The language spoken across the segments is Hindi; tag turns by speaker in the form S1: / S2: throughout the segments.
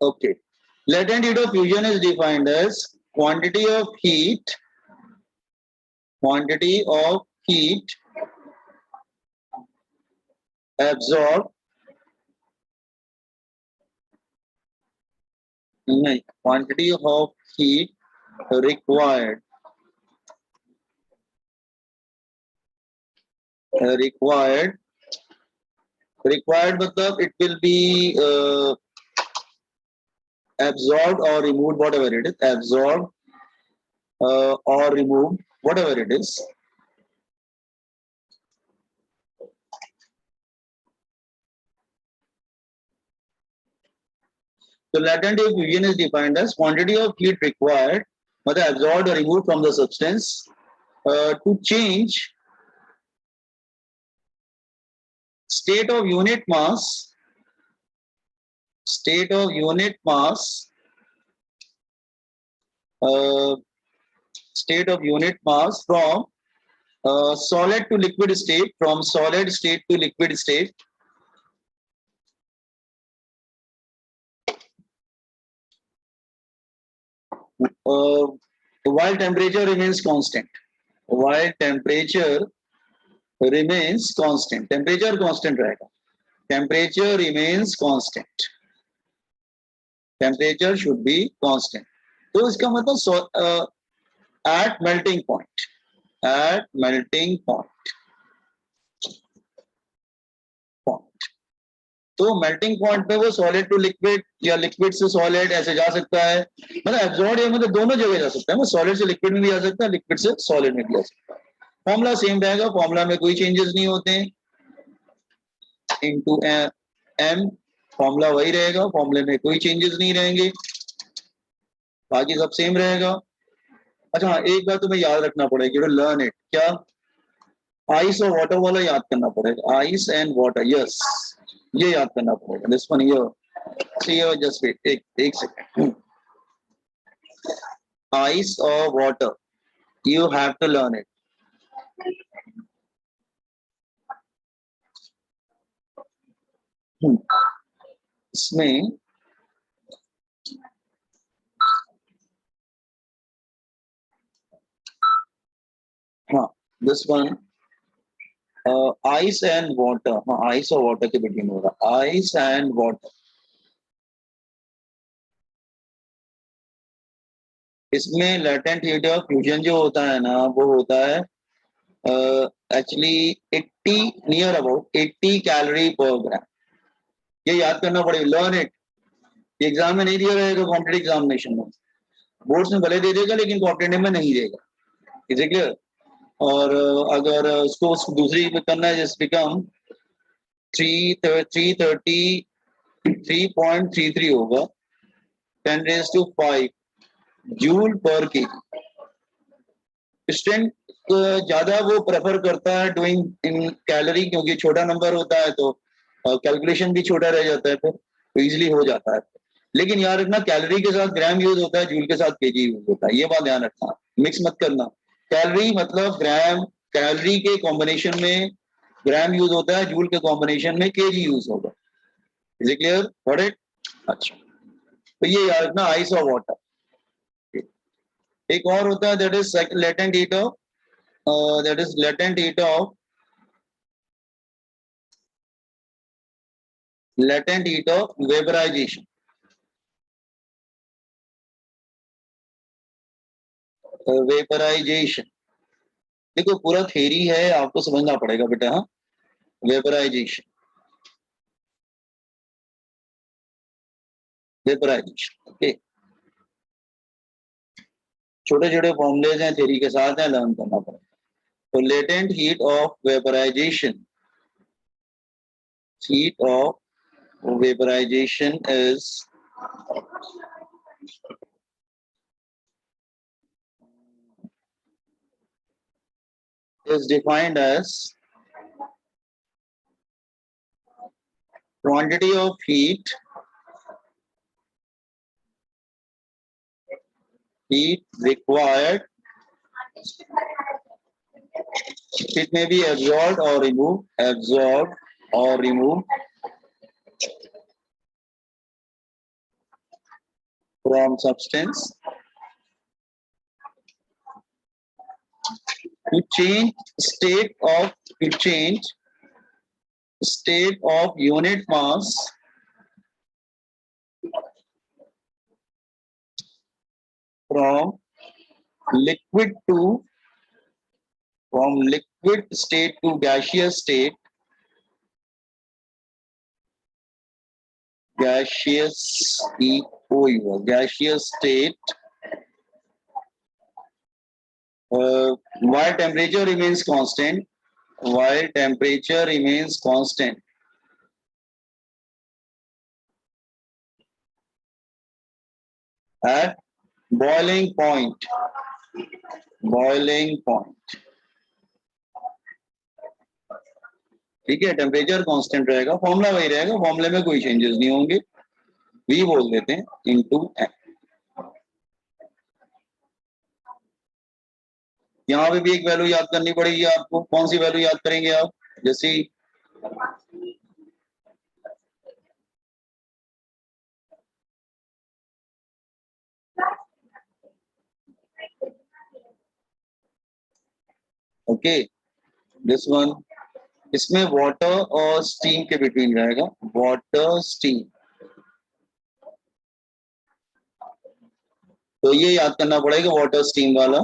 S1: Okay. Latent heat of fusion is defined as quantity of heat absorbed, quantity of heat required मतलब it will be absorbed or removed, whatever it is, absorbed or removed, whatever it is. So latent heat fusion is defined as quantity of heat required, whether absorbed or removed from the substance to change state of unit mass from solid to liquid state, while temperature remains constant. Temperature constant रहेगा. Temperature remains constant. Temperature should be constant. तो इसका मतलब at melting point. तो मेल्टिंग पॉइंट पे वो सॉलिड टू लिक्विड या लिक्विड से सॉलिड ऐसे जा सकता है, मतलब एब्जॉर्ब या मतलब दोनों जगह जा सकता है, वो सॉलिड से लिक्विड में भी जा सकता है, लिक्विड से सॉलिड में भी जा सकता है. फॉर्मूला सेम रहेगा, फॉर्मूला में कोई चेंजेस नहीं होते हैं. इनटू एम फॉर्मूला वही रहेगा, फॉर्मूले में कोई चेंजेस नहीं रहेंगे, बाकी सब सेम रहेगा. अच्छा, एक बात तुम्हें याद रखना पड़ेगा, लर्न इट. क्या? आइस और वाटर वाला याद करना पड़ेगा. आइस एंड वाटर, यस, ये याद करना पड़ेगा. This one here, just wait एक सेकंड. आइस और water, you have to learn it. इसमें हाँ, this one ice and water, हाँ आइस और वाटर के बिटवीन होगा. आइस एंड वाटर, इसमें लेटेंट हीट ऑफ फ्यूजन जो होता है ना, वो होता है एक्चुअली 80 नियर अबाउट 80 कैलोरी पर ग्राम. ये याद करना पड़ेगा, लर्न इट. एग्जाम में नहीं दिया रहेगा, कॉम्पिटेटिव एग्जामिनेशन में, बोर्ड्स में भले दे देगा लेकिन कॉम्पिटेटिव में नहीं देगा. Is it clear? और अगर उसको दूसरी में करना है, जस्ट बिकम 333.33 होगा, 10⁵ जूल पर केजी. स्टूडेंट ज्यादा वो प्रेफर करता है डूइंग इन कैलोरी, क्योंकि छोटा नंबर होता है तो कैलकुलेशन भी छोटा रह जाता है, तो इजीली हो जाता है. लेकिन याद रखना, कैलोरी के साथ ग्राम यूज होता है, जूल के साथ केजी यूज होता है, ये बात ध्यान रखना, मिक्स मत करना. कैलोरी मतलब ग्राम, कैलोरी के कॉम्बिनेशन में ग्राम यूज होता है, जूल के कॉम्बिनेशन में केजी यूज होगा. Is it clear? Got it? अच्छा, तो ये याद रखना, आइस और वाटर. एक और होता है, that is latent heat of vaporisation. देखो पूरा थ्योरी है, आपको समझना पड़ेगा बेटा. हाँ, वेपराइजेशन, ओके. छोटे छोटे फॉर्मूलेज हैं, थ्योरी के साथ हैं, लर्न करना पड़ेगा. तो latent heat of vaporisation is defined as quantity of heat required. It may be absorbed or removed, from substance to change state of unit mass from liquid state to gaseous state, gaseous state, while temperature remains constant, at boiling point. ठीक है, टेम्परेचर कांस्टेंट रहेगा, फॉर्मूला वही रहेगा, फॉर्मूले में कोई चेंजेस नहीं होंगे, वी बोल देते हैं इनटू एन। यहाँ पे भी एक वैल्यू याद करनी पड़ेगी आपको, कौन सी वैल्यू याद करेंगे आप? जैसे ओके, दिस वन, इसमें वाटर और स्टीम के बिटवीन रहेगा, वाटर स्टीम। तो ये याद करना पड़ेगा वाटर स्टीम वाला।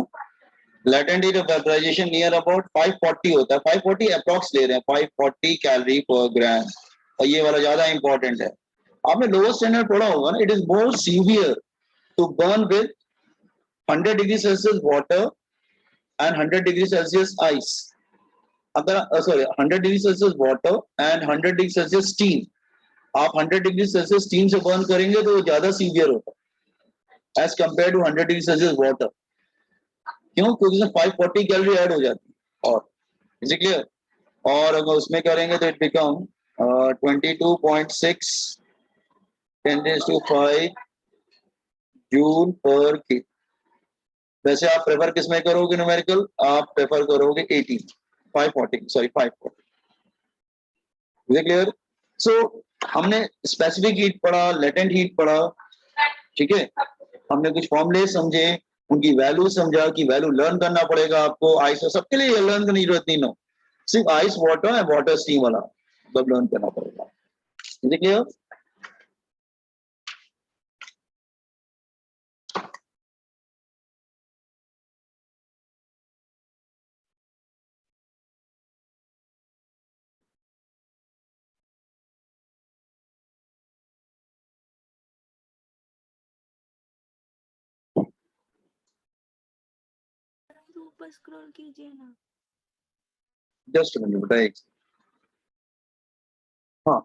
S1: Latent heat of vaporisation near about 540 होता है, 540 अप्रॉक्स ले रहे हैं, 540 कैलोरी पर ग्राम, और ये वाला ज्यादा इंपॉर्टेंट है। आपने लोअर स्टैंडर्ड पढ़ा होगा ना, it is more severe to burn with 100 degree Celsius water and 100 degree Celsius ice. अगर sorry 100 degree Celsius water and 100 degree Celsius steam, आप 100 डिग्री सेल्सियस स्टीम से बर्न करेंगे तो वो ज्यादा सीवियर होता है as compare to 100 degree Celsius water. क्यों? क्योंकि उसमें 540 कैलोरी ऐड हो जाती है। और इज इट क्लियर? और अगर उसमें करेंगे तो इट बिकम 22.6 10⁵ जूल पर के। वैसे आप प्रेफर किस में करोगे न्यूमेरिकल? आप प्रेफर करोगे 18 540 sorry 540। Is it clear? So हमने स्पेसिफिक हीट पढ़ा, लेटेंट हीट पढ़ा, ठीक है, हमने कुछ फॉर्मूले समझे, उनकी वैल्यू समझा कि वैल्यू लर्न करना पड़ेगा आपको। आइस सबके लिए लर्न करने की जरूरत नहीं, नो, सिर्फ ice water and water steam वाला सब लर्न करना पड़ेगा। Is it clear?
S2: ऊपर स्क्रॉल कीजिए ना।
S1: जस्ट मिनट बताइए। हाँ,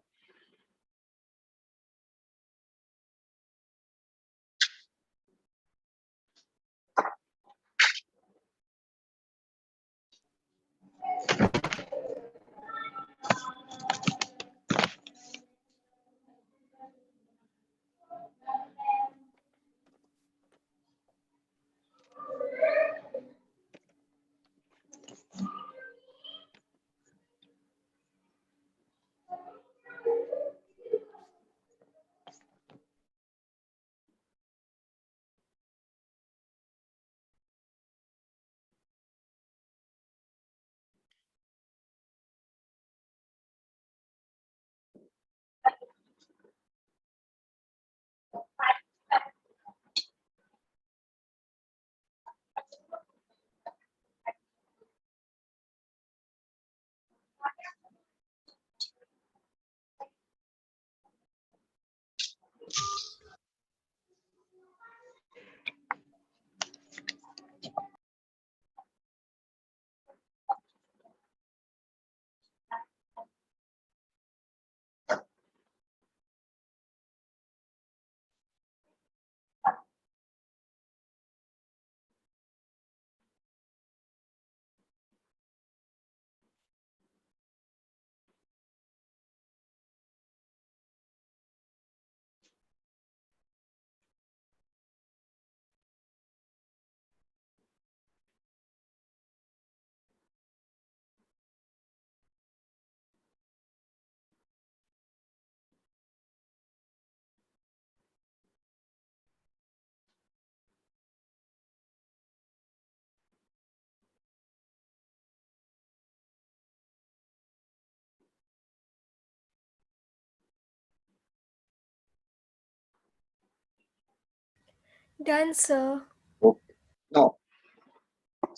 S2: Done, sir.
S1: Okay. Now,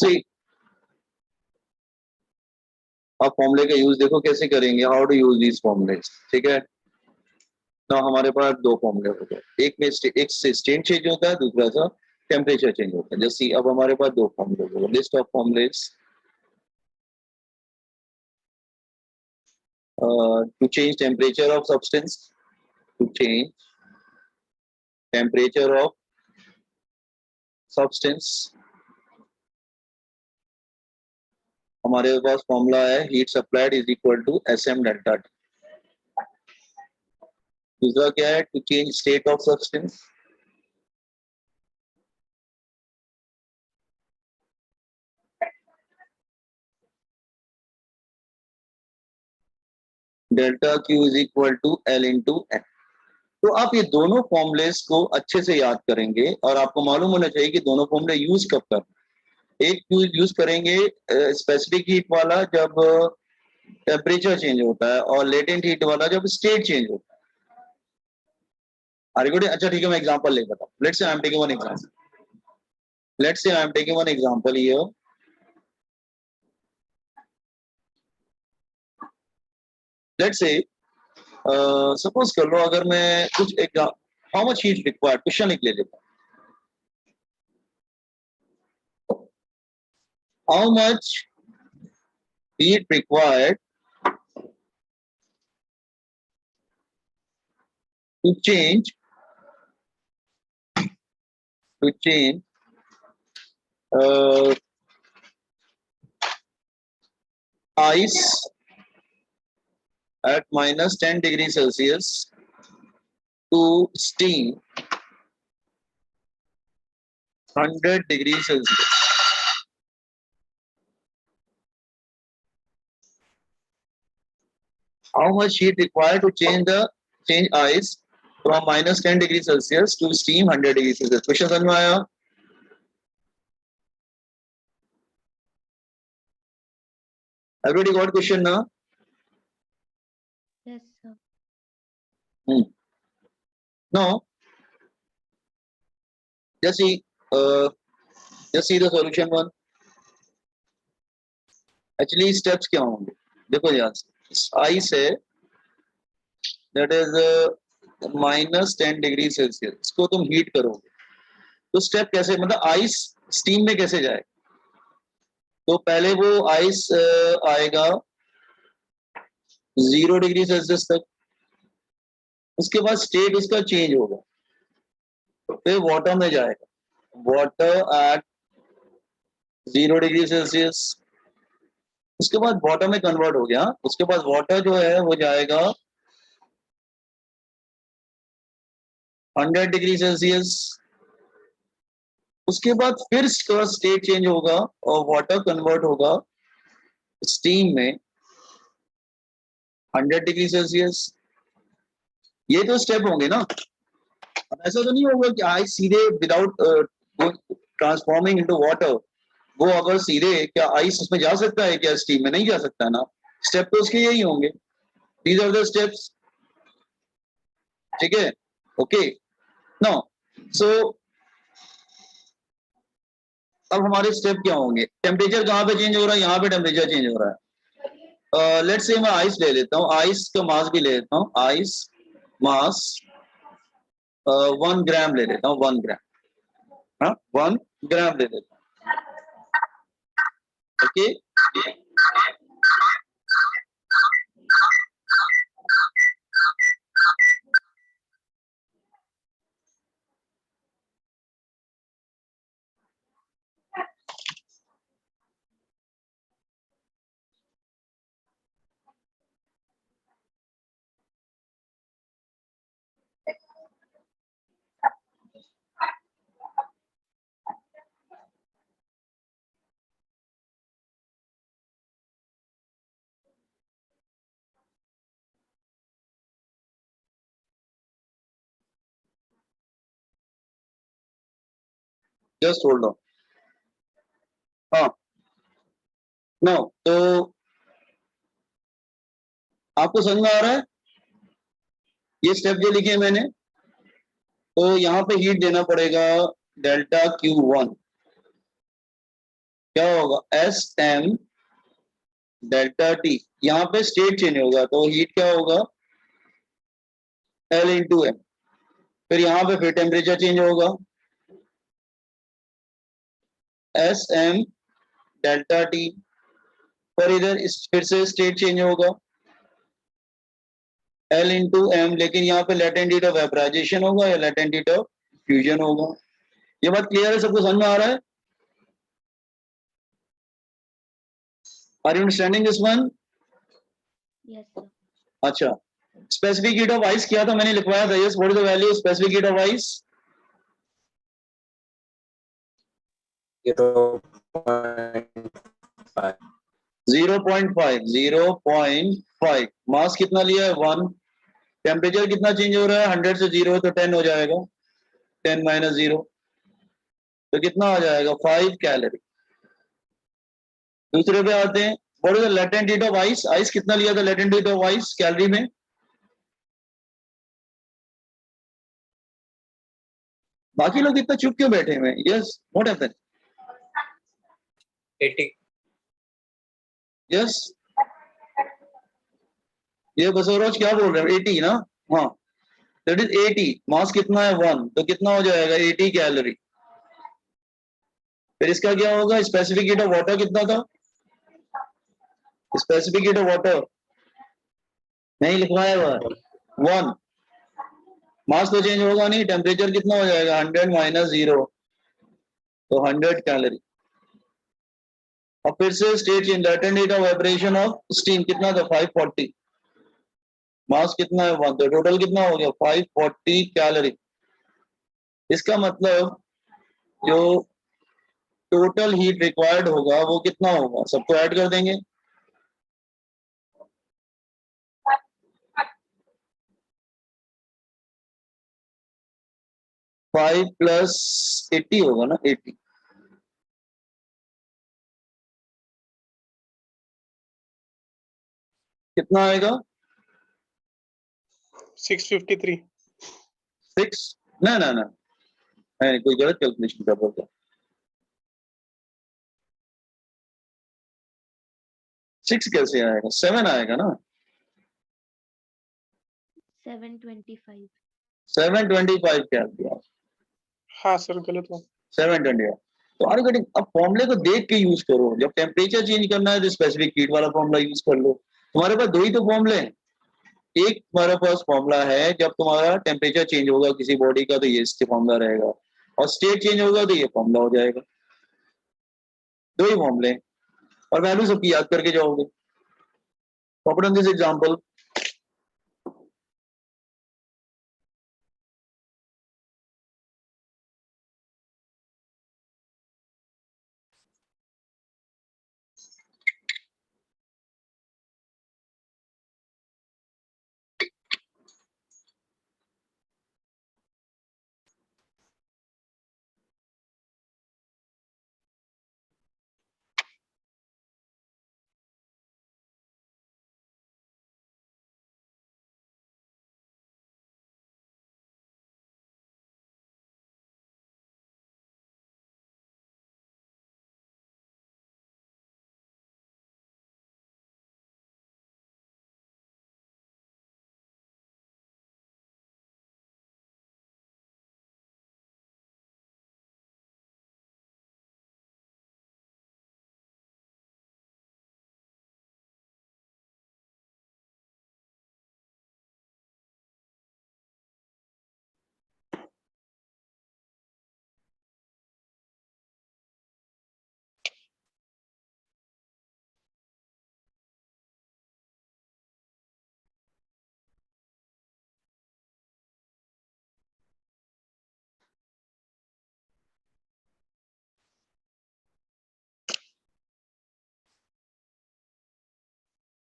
S1: see, आप फॉर्मूले का यूज देखो कैसे करेंगे, how to use these formulas, ठीक है। ना हमारे पास दो फॉर्मूले होते हैं, एक में एक से स्टेट चेंज होता है, दूसरा सा टेम्परेचर चेंज होता है। जैसे अब हमारे पास दो फॉर्मूले होते हैं, list of formulas to change temperature of substance, to change temperature of substance, हमारे पास फॉर्मूला है heat supplied is equal to SM delta T। दूसरा क्या है, to change state of substance, delta Q is equal to L into N। तो आप ये दोनों फॉर्मूलेस को अच्छे से याद करेंगे और आपको मालूम होना चाहिए कि दोनों फॉर्मूले यूज कब करना। एक यूज करेंगे स्पेसिफिक हीट वाला जब टेम्परेचर चेंज होता है, और लेटेंट हीट वाला जब स्टेट चेंज होता है। अच्छा ठीक है, मैं एग्जांपल ले बताऊं। Let's say I am taking one example, let's say I am taking one example here. Let's say suppose कर लो, अगर मैं कुछ एक how much heat required, question लिख ले लेता हूं, how much heat required to change uh, ice at minus 10 degrees Celsius to steam 100 degrees Celsius. How much heat required to change ice from minus 10 degrees Celsius to steam 100 degrees Celsius? Question समझ में आया? Everybody got question now?
S2: Yes, sir.
S1: Now, just see the solution one. Actually steps क्या होंगे देखो यार, ice है that is minus 10 degree Celsius, इसको तुम हीट करोगे तो स्टेप कैसे, मतलब आइस स्टीम में कैसे जाए। तो पहले वो आइस आएगा 0 डिग्री सेल्सियस तक, उसके बाद स्टेट उसका चेंज होगा, फिर वाटर में जाएगा, वाटर एट 0 डिग्री सेल्सियस, उसके बाद वाटर में कन्वर्ट हो गया, उसके बाद वाटर जो है वो जाएगा 100 डिग्री सेल्सियस, उसके बाद फिर इसका स्टेट चेंज होगा और वाटर कन्वर्ट होगा स्टीम में 100 डिग्री सेल्सियस। ये तो स्टेप होंगे ना। ऐसा तो नहीं होगा कि आइस सीधे विदाउट ट्रांसफॉर्मिंग इनटू वाटर, वो अगर सीधे, क्या आइस उसमें जा सकता है क्या, स्टीम में नहीं जा सकता ना। स्टेप तो उसके यही होंगे, दीज आर द स्टेप्स, ठीक है। ओके, नाउ सो अब हमारे स्टेप क्या होंगे, टेम्परेचर कहाँ पे चेंज हो रहा है, यहाँ पे टेम्परेचर चेंज हो रहा है। लेट्स से मैं आइस ले लेता हूँ, आइस का मास भी ले लेता हूँ, आइस मास 1 ग्राम ले लेता हूँ, 1 ग्राम, हाँ 1 ग्राम ले लेता हूँ, ओके। जस्ट होल्ड ऑन, हाँ नो, तो आपको समझ में आ रहा है ये स्टेप जो लिखे मैंने। तो यहाँ पे हीट देना पड़ेगा डेल्टा Q1 क्या होगा, एस एम डेल्टा टी। यहाँ पे स्टेट चेंज होगा तो हीट क्या होगा, L इंटू एम। फिर यहाँ पे फिर टेम्परेचर चेंज होगा, एस एम डेल्टा टी। पर इधर फिर से स्टेट चेंज होगा, L इंटू एम। लेकिन यहाँ पे लेटेंट हीट ऑफ वेपराइजेशन होगा या लेटेंट हीट ऑफ फ्यूजन होगा। ये बात क्लियर है, सबको समझ में आ रहा है? Are you understanding this one?
S2: Yes, sir.
S1: अच्छा, स्पेसिफिक हीट ऑफ आइस किया था मैंने, लिखवाया था। Yes, what is the value specific heat of ice?
S3: 0.5
S1: 0.5 mass कितना लिया है, 1। टेम्परेचर कितना चेंज हो रहा है, 100 से 0 तो 10 हो जाएगा, 10 माइनस 0 तो कितना आ जाएगा, 5 कैलोरी। दूसरे पे आते हैं, what is the latent heat of ice? Ice कितना लिया था latent heat of ice calorie में? बाकी लोग इतना चुप क्यों बैठे हुए हैं? Yes, what happened?
S3: 80
S1: यस, ये बसोरोज क्या बोल रहे हैं, 80 ना? हाँ, दैट इज 80। मास कितना है, 1, तो कितना हो जाएगा, 80 कैलोरी। फिर इसका क्या होगा, स्पेसिफिक हीट ऑफ वाटर कितना था? स्पेसिफिक हीट ऑफ वाटर नहीं लिखवाया हुआ, 1। मास तो चेंज होगा नहीं, टेम्परेचर कितना हो जाएगा, 100 माइनस 0 तो 100 कैलोरी। और फिर से state change, latent heat of vibration of steam कितना था, 540। मास कितना है, 1, तो टोटल कितना हो गया, 540 कैलोरी। इसका मतलब जो टोटल हीट रिक्वायर्ड होगा वो कितना होगा, सबको ऐड कर देंगे। 5 प्लस 80 होगा ना, 80। कितना आएगा,
S4: 653
S1: 6? ना ना ना, मैंने कोई गलत कैलकुलेशन कर बोलता। 6 कैसे आएगा, 7 आएगा ना।
S2: 725.
S1: 725 क्या दिया,
S4: हाँ सर गलत हुआ
S1: 720। तो आर कटिंग, अब फॉर्मूले को देख के यूज करो। जब टेम्परेचर चेंज करना है तो स्पेसिफिक हीट वाला फॉर्मूला यूज कर लो। तुम्हारे पास दो ही तो फॉर्मूले हैं। एक तुम्हारे पास फॉर्मूला है जब तुम्हारा टेम्परेचर चेंज होगा किसी बॉडी का तो ये इसके फॉर्मूला रहेगा, और स्टेट चेंज होगा तो ये फॉर्मूला हो जाएगा। दो ही फॉर्मूले, और वैल्यू सबकी याद करके जाओगे। Put on this example,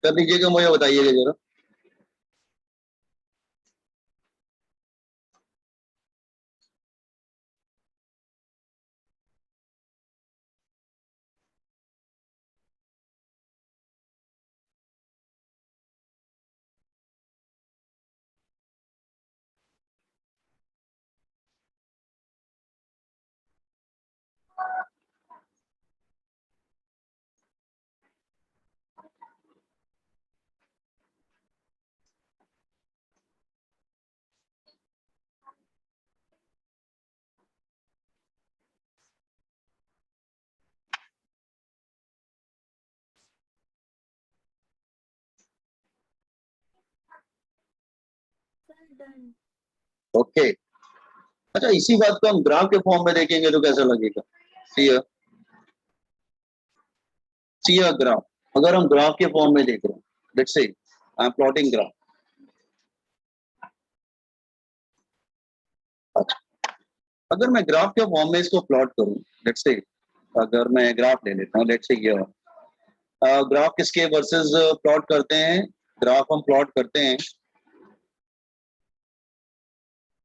S1: कर लीजिएगा, मुझे बताइएगा जरा।
S2: Done.
S1: ओके अच्छा, इसी बात को हम ग्राफ के फॉर्म में देखेंगे तो कैसा लगेगा? सी अ ग्राफ, अगर हम ग्राफ के फॉर्म में देख रहे हैं, let's say I am plotting graph. अच्छा, अगर मैं ग्राफ के फॉर्म में इसको प्लॉट करूं, लेट्स से अगर मैं ग्राफ ले लेता हूं, लेट्स से ये ग्राफ किसके वर्सेस प्लॉट करते हैं? ग्राफ हम प्लॉट करते हैं,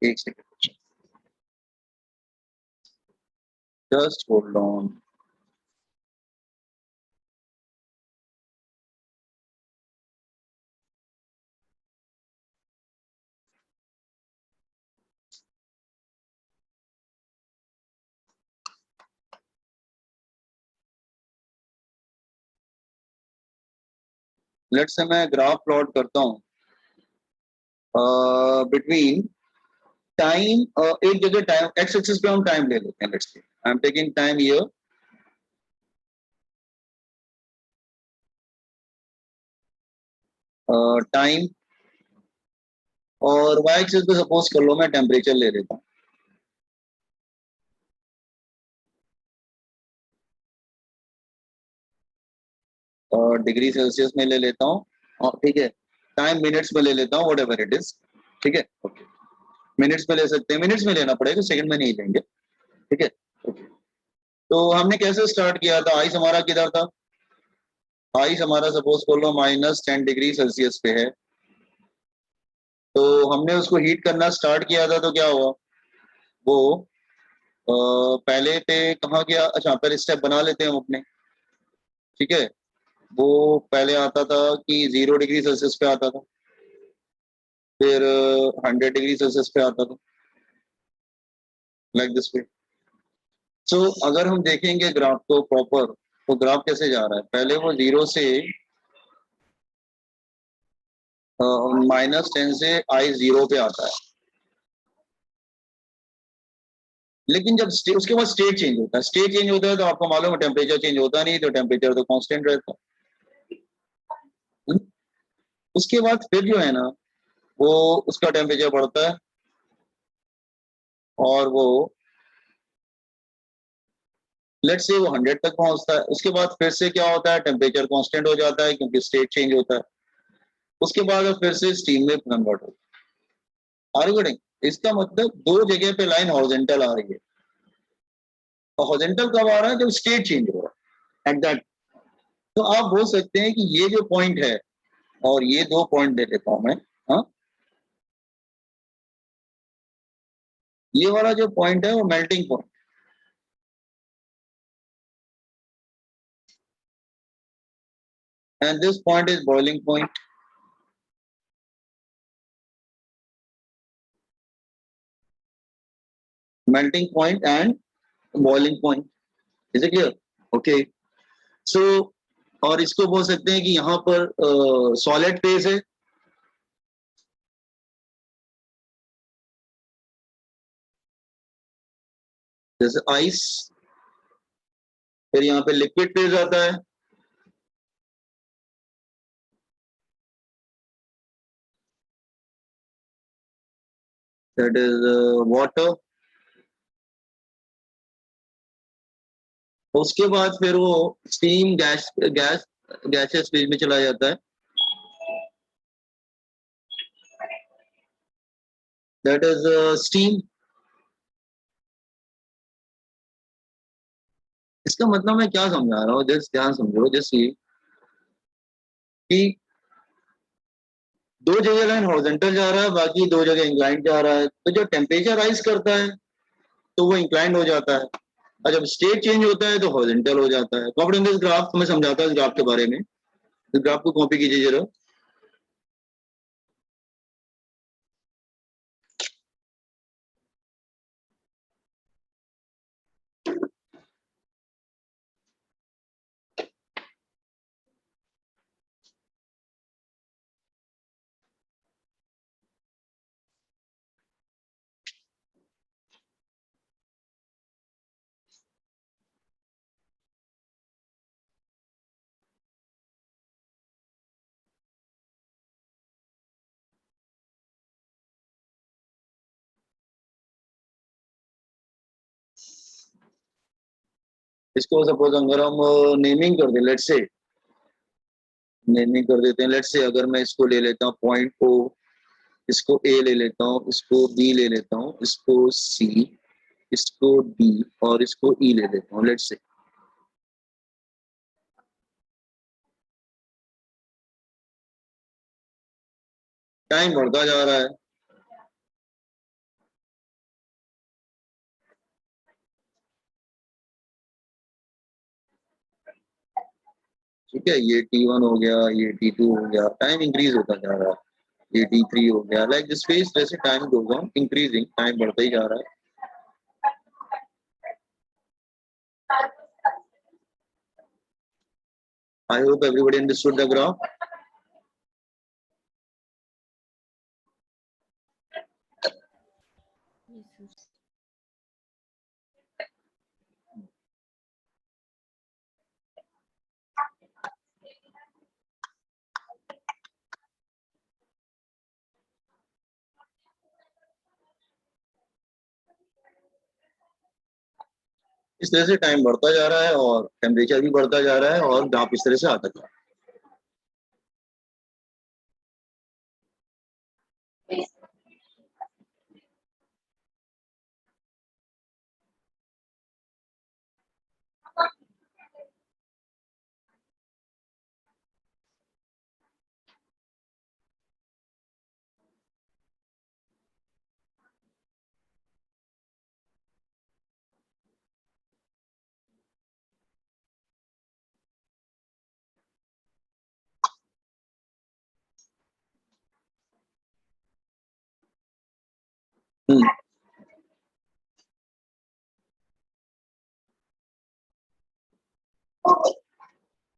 S1: एक second just hold on. Let's say मैं ग्राफ प्लॉट करता हूं बिटवीन टाइम, एक जगह टाइम एक्स एक्सिस पे हम टाइम ले लेते हैं, let's say I am taking time here, time, और वाई एक्सिस पे सपोज कर लो मैं टेम्परेचर ले लेता हूँ। और डिग्री सेल्सियस में ले लेता हूँ, और ठीक है टाइम मिनट्स में ले लेता हूँ, वट एवर इट इज, ठीक है ओके। मिनट्स में ले सकते हैं, मिनट्स में लेना पड़ेगा, सेकंड में नहीं लेंगे, ठीक है ओके। तो हमने कैसे स्टार्ट किया था? आइस हमारा किधर था? आइस हमारा सपोज कर लो -10 डिग्री सेल्सियस पे है, तो हमने उसको हीट करना स्टार्ट किया था, तो क्या हुआ? वो पहले पे कहाँ गया? अच्छा, पहले स्टेप बना लेते हैं हम अपने, ठीक है। वो पहले आता था कि 0 डिग्री सेल्सियस पे आता था, फिर 100 डिग्री सेल्सियस पे आता था, लाइक दिस वे। सो अगर हम देखेंगे ग्राफ को प्रॉपर, तो ग्राफ कैसे जा रहा है? पहले वो 0 से -10 से I0 पे आता है, लेकिन जब उसके बाद स्टेट चेंज होता है, स्टेट चेंज होता है तो आपको मालूम है टेम्परेचर चेंज होता नहीं, तो टेम्परेचर तो कांस्टेंट रहता है। उसके बाद फिर जो है ना, वो उसका टेम्परेचर बढ़ता है, और वो लेट से वो 100 तक पहुंचता है। उसके बाद फिर से क्या होता है? टेम्परेचर कांस्टेंट हो जाता है, क्योंकि स्टेट चेंज होता है। उसके बाद फिर से स्टीम में कन्वर्ट होता है। Are you getting? इसका मतलब दो जगह पे लाइन हॉरिजॉन्टल आ रही है, और हॉरिजॉन्टल कब आ रहा है? जब स्टेट चेंज हो रहा है एट दैट। तो आप बोल सकते हैं कि ये जो पॉइंट है, और ये दो पॉइंट दे देता हूं मैं, हाँ, ये वाला जो पॉइंट है वो melting point, and this point is boiling point. Melting point and boiling point, is it clear? Okay. So और इसको बोल सकते हैं कि यहाँ पर सॉलिड फेज है, जैसे आइस, फिर यहाँ पे लिक्विड फेज आता है, दैट इज वाटर। उसके बाद फिर वो स्टीम गैसेस फेज में चला जाता है, दैट इज स्टीम। इसका मतलब मैं क्या समझा रहा हूँ, जस्ट ध्यान समझो, जस्ट ये कि दो जगह लाइन हॉरिजॉन्टल जा रहा है, बाकी दो जगह इंक्लाइंड जा रहा है, तो जब टेम्परेचर राइज करता है तो वो इंक्लाइंड हो जाता है, और जब स्टेट चेंज होता है तो हॉरिजॉन्टल हो जाता है। अकॉर्डिंग दिस ग्राफ, मैं समझाता हूँ इस ग्राफ के बारे में, इस ग्राफ को कॉपी कीजिए जरा। इसको सपोज अगर हम नेमिंग कर दें, लेट्स से नेमिंग कर देते हैं, लेट्स से अगर मैं इसको ले लेता हूँ पॉइंट ओ, इसको ए ले लेता हूँ, इसको बी ले लेता हूँ, इसको सी, इसको डी और इसको ई ले लेता हूँ, लेट्स से। टाइम बढ़ता जा रहा है, ठीक है, ये T1 हो गया, ये T2 हो गया, टाइम इंक्रीज होता जा रहा है, ये T3 हो गया, लाइक दिस फेज, जैसे time goes on increasing, time बढ़ता ही जा रहा है। I hope everybody understood the graph.
S2: Yes, sir.
S1: इस तरह से टाइम बढ़ता जा रहा है और टेम्परेचर भी बढ़ता जा रहा है और ग्राफ इस तरह से आता जा रहा है।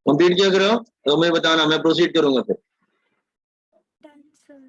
S1: कंप्लीट किया करो तो मैं बताना, मैं प्रोसीड करूंगा फिर।
S2: Done, sir.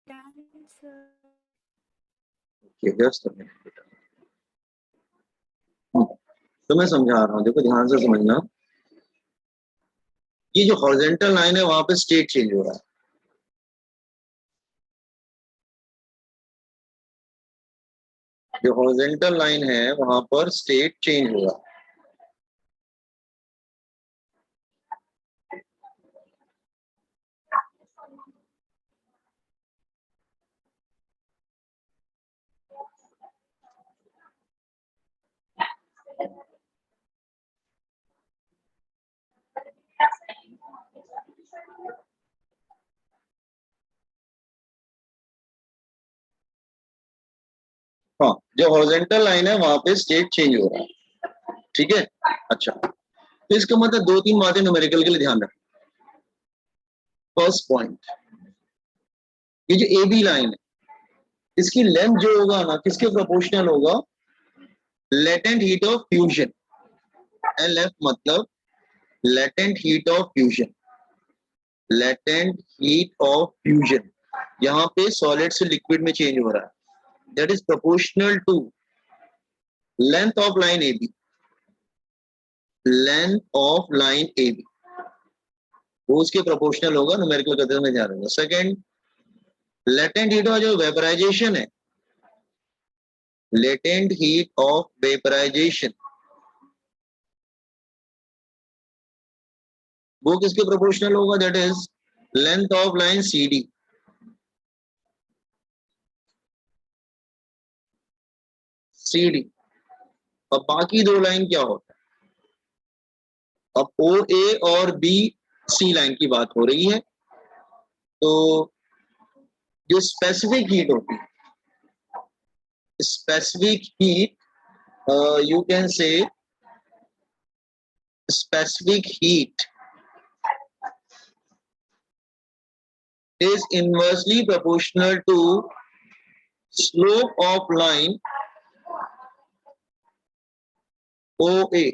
S2: Done, sir.
S1: Just तो मैं समझा रहा हूँ, देखो ध्यान से समझना। ये जो हॉरिजॉन्टल लाइन है वहां पे स्टेट चेंज हो रहा है, जो हॉरिजॉन्टल लाइन है वहां पर स्टेट चेंज हो रहा है। हाँ, जो हॉरिजॉन्टल लाइन है वहां पे स्टेट चेंज हो रहा है, ठीक है। अच्छा, तो इसका मतलब दो तीन बातें न्यूमेरिकल के लिए ध्यान रखें। फर्स्ट पॉइंट, ये जो ए बी लाइन है, इसकी लेंथ जो होगा ना, किसके प्रोपोर्शनल होगा? Latent heat of fusion. LF मतलब latent heat of fusion, latent heat of fusion. यहाँ पे सॉलिड से लिक्विड में चेंज हो रहा है, that is proportional to length of line A B, length of line A B, वो उसके प्रोपोर्शनल होगा, न्यूमेरिकल करते में ध्यान रखना। सेकेंड, लेटेंट हीट ऑफ जो वेपराइजेशन है, लेटेंट हीट ऑफ वेपराइजेशन, वो किसके प्रोपोर्शनल होगा? That is length of line C D. C D. अब बाकी दो लाइन क्या होता है? अब ओ ए और बी सी लाइन की बात हो रही है, तो जो स्पेसिफिक हीट होती है, specific heat, you can say specific heat is inversely proportional to slope of line OA.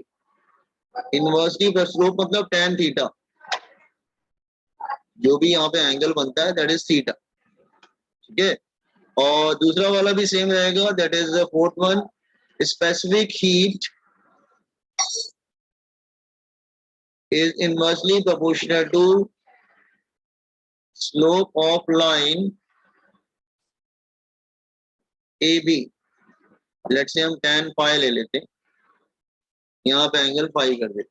S1: Inversely पर स्लोप मतलब tan थीटा, जो भी यहाँ पे एंगल बनता है दैट इज थीटा, ठीक है। और दूसरा वाला भी सेम रहेगा, that is the fourth one, specific heat is inversely proportional to slope of line AB. Let's say हम tan phi ले लेते हैं, यहाँ पे एंगल फाई कर देते,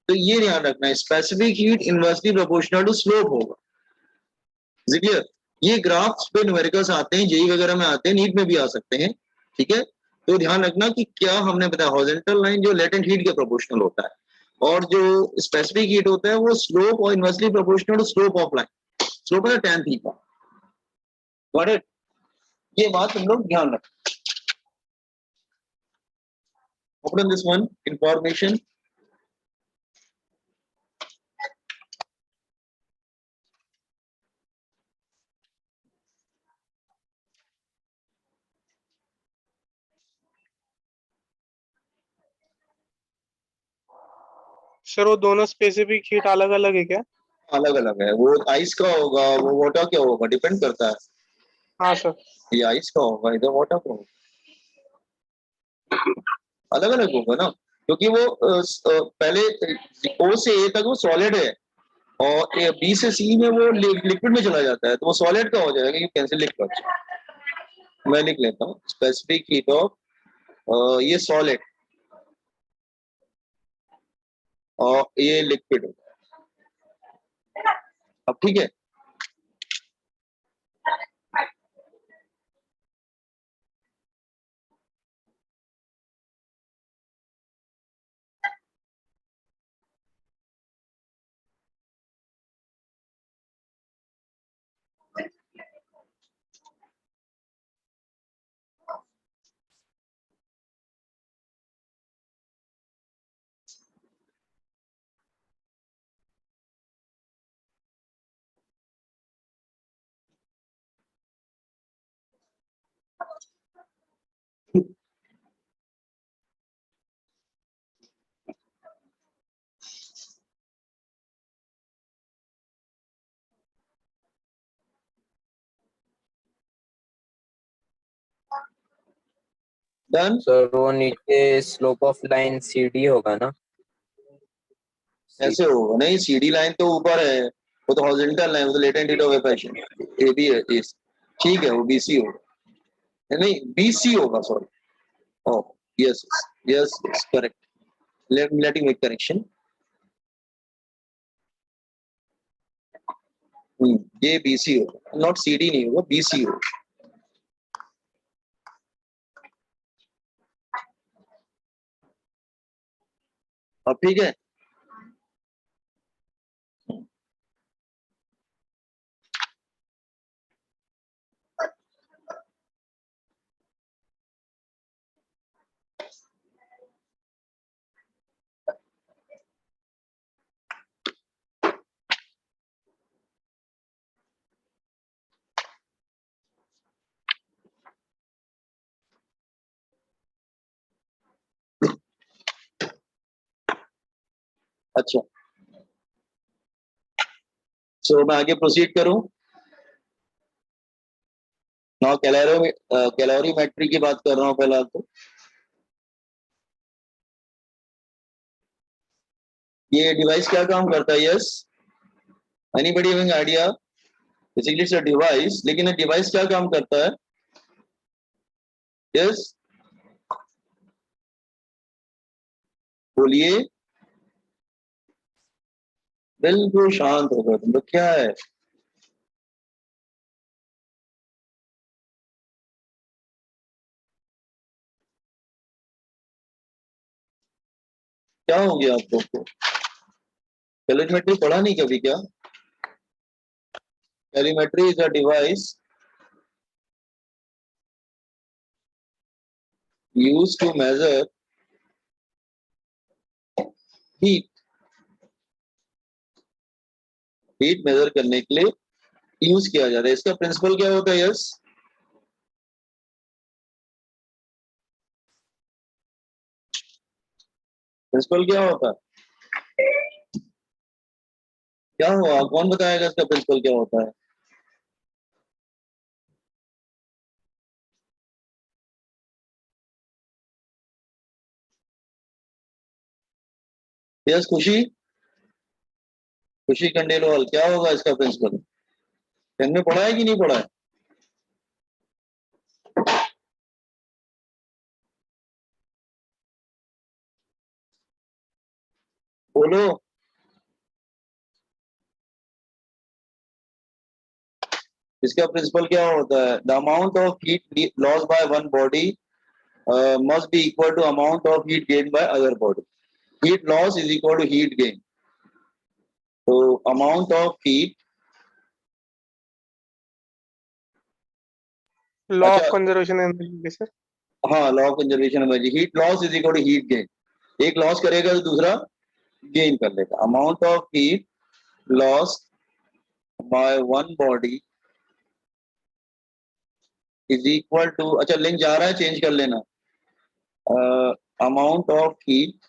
S1: तो ये ध्यान रखना है specific heat inversely proportional to slope होगा। क्लियर? ये ग्राफ्स पे न्यूमेरिकल्स आते हैं, जेई वगैरह में आते हैं, नीट में भी आ सकते हैं, ठीक है। तो ध्यान रखना कि क्या हमने बताया, हॉरिजॉन्टल लाइन जो लेटेंट हीट के प्रोपोर्शनल होता है, और जो स्पेसिफिक हीट होता है वो स्लोप और inversely proportional to slope of line, slope है tan थीटा। Got it? ये बात हम लोग ध्यान रखें। Open this one information.
S4: Sir वो दोनों स्पेसिफिक हीट अलग अलग है क्या?
S1: अलग अलग है, वो आइस का होगा, वो वाटर क्या होगा, डिपेंड करता है।
S4: हाँ सर।
S1: ये आइस का होगा, इधर वाटर का होगा, अलग अलग होगा ना, क्योंकि वो पहले ओ से ए तक वो सॉलिड है, और बी से सी में वो लिक्विड में चला जाता है, तो वो सॉलिड का हो जाएगा। ये कैंसिल लिख लो, मैं लिख लेता हूँ स्पेसिफिक हीट ऑफ, ये सॉलिड और ये लिक्विड होगा। अब ठीक है, डन।
S3: सर वो नीचे स्लोप ऑफ लाइन CD होगा ना?
S1: ऐसे होगा नहीं, सीडी लाइन तो ऊपर है, वो तो हॉरिजॉन्टल लाइन, वो तो latent heat of vaporation A B है, इस ठीक है, वो बीसी होगा, नहीं बीसी होगा, sorry. Oh yes yes yes correct, let me make correction. ये बीसी होगा, नॉट सीडी नहीं होगा, बीसी होगा। अब ठीक है, अच्छा सो मैं आगे प्रोसीड करूं। नाउ कैलोरीमेट्री की बात कर रहा हूं फिलहाल तो। ये डिवाइस क्या काम करता है? Yes, anybody having idea? Basically it's a device, लेकिन ये डिवाइस क्या काम करता है? यस बोलिए, बिल्कुल शांत हो गए तुम लोग, क्या है? क्या हो गया आप लोग को? कैलोरीमेट्री पढ़ा नहीं कभी क्या? Calorimetry is a device used to measure heat heat measure करने के लिए यूज किया जाता है। इसका प्रिंसिपल क्या होता है? यस, प्रिंसिपल क्या होता है? क्या हुआ, कौन बताएगा इसका प्रिंसिपल क्या होता है? यस, खुशी, खुशी कंडेलवाल, क्या होगा इसका प्रिंसिपल? टेन में पढ़ा है कि नहीं पढ़ा है? बोलो। इसका प्रिंसिपल क्या होता है? The amount of heat loss by one body must be equal to amount of heat gained by other body. Heat loss is equal to heat gain. So amount of heat,
S4: law of
S1: अच्छा
S4: कंजर्वेशन एनर्जी सर।
S1: हाँ, law of conservation energy, heat loss is equal to heat gain. एक लॉस करेगा तो दूसरा गेन कर लेगा। Amount of heat loss by one body is equal to, अच्छा लिंक जा रहा है, चेंज कर लेना। Amount of heat